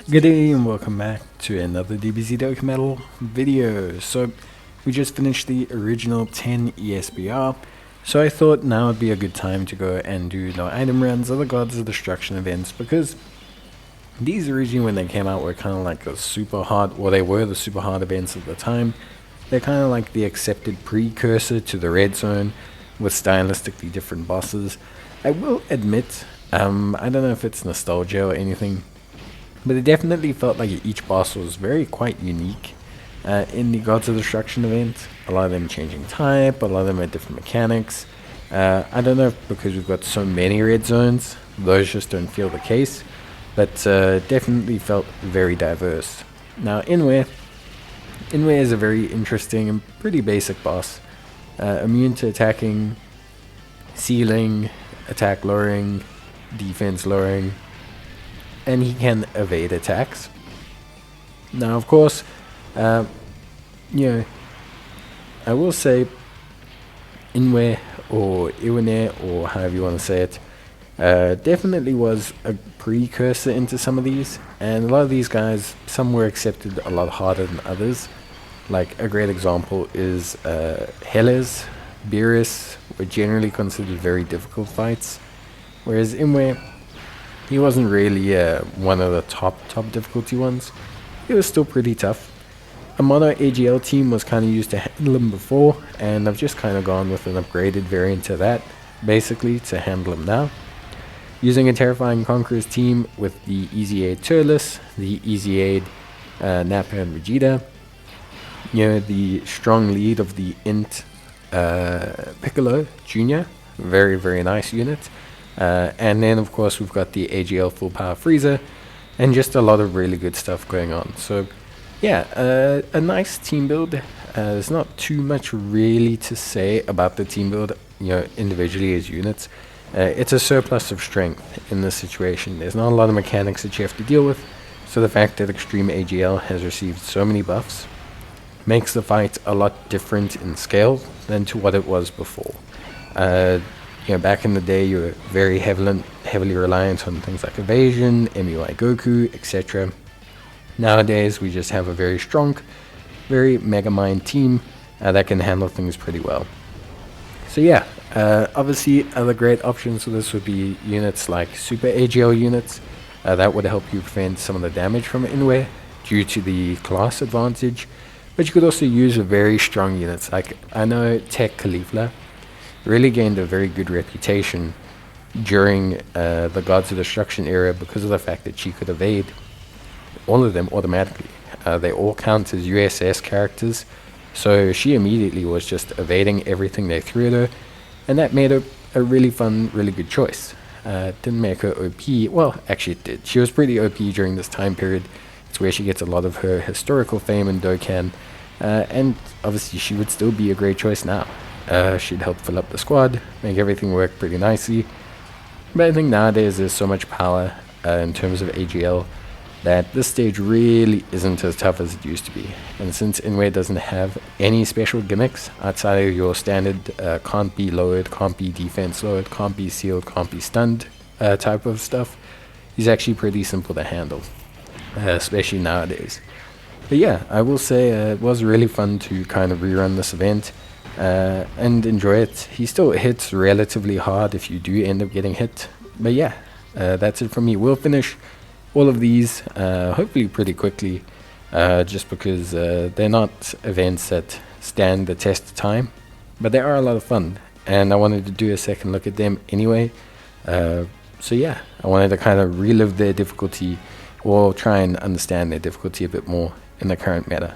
Good day and welcome back to another Dbz Dokkan video. So we just finished the original 10 ESBR, so I thought now would be a good time to go and do the item runs of the Gods of Destruction events, because these originally when they came out were kind of like the super hard, or they were the super hard events at the time. They're kind of like the accepted precursor to the Red Zone with stylistically different bosses. I will admit, I don't know if it's nostalgia or anything, but it definitely felt like each boss was quite unique in the Gods of Destruction event. A lot of them changing type, a lot of them had different mechanics. I don't know if because we've got so many red zones, those just don't feel the case, but definitely felt very diverse. Now Iwne is a very interesting and pretty basic boss. Immune to attacking, sealing, attack lowering, defense lowering, and he can evade attacks. Now, of course, I will say Iwne or Iwne, or however you want to say it, definitely was a precursor into some of these, and a lot of these guys, some were accepted a lot harder than others. Like a great example is Helles, Beerus were generally considered very difficult fights, whereas Iwne, he wasn't really one of the top difficulty ones. He was still pretty tough. A mono AGL team was kind of used to handle him before, and I've just kind of gone with an upgraded variant of that, basically, to handle him now. Using a Terrifying Conqueror's team with the Easy Aid Turles, the Easy Aid Nappa and Vegeta, the strong lead of the Int Piccolo Jr., very nice unit. And then of course we've got the AGL Full Power Frieza, and just a lot of really good stuff going on. So yeah, a nice team build. There's not too much really to say about the team build, individually as units. It's a surplus of strength in this situation. There's not a lot of mechanics that you have to deal with, so the fact that Extreme AGL has received so many buffs makes the fight a lot different in scale than to what it was before. Back in the day, you were very heavily reliant on things like evasion, MUI Goku, etc. Nowadays, we just have a very strong, very Mega Mind team that can handle things pretty well. So yeah, obviously other great options for this would be units like Super AGL units. That would help you prevent some of the damage from Iwne due to the class advantage. But you could also use very strong units, like I know Tech Caulifla really gained a very good reputation during the Gods of Destruction era because of the fact that she could evade all of them automatically. They all count as USS characters, so she immediately was just evading everything they threw at her, and that made her a really fun, really good choice. Didn't make her OP, well actually it did. She was pretty OP during this time period. It's where she gets a lot of her historical fame in Dokkan, and obviously she would still be a great choice now. She'd help fill up the squad, make everything work pretty nicely. But I think nowadays there's so much power in terms of AGL that this stage really isn't as tough as it used to be. And since Iwne doesn't have any special gimmicks outside of your standard can't be lowered, can't be defense lowered, can't be sealed, can't be stunned type of stuff, he's actually pretty simple to handle, especially nowadays. But yeah, I will say it was really fun to kind of rerun this event and enjoy it. He still hits relatively hard if you do end up getting hit. But yeah, that's it from me. We'll finish all of these hopefully pretty quickly, just because they're not events that stand the test of time, but they are a lot of fun, and I wanted to do a second look at them anyway. So yeah, I wanted to kind of relive their difficulty, or try and understand their difficulty a bit more in the current meta.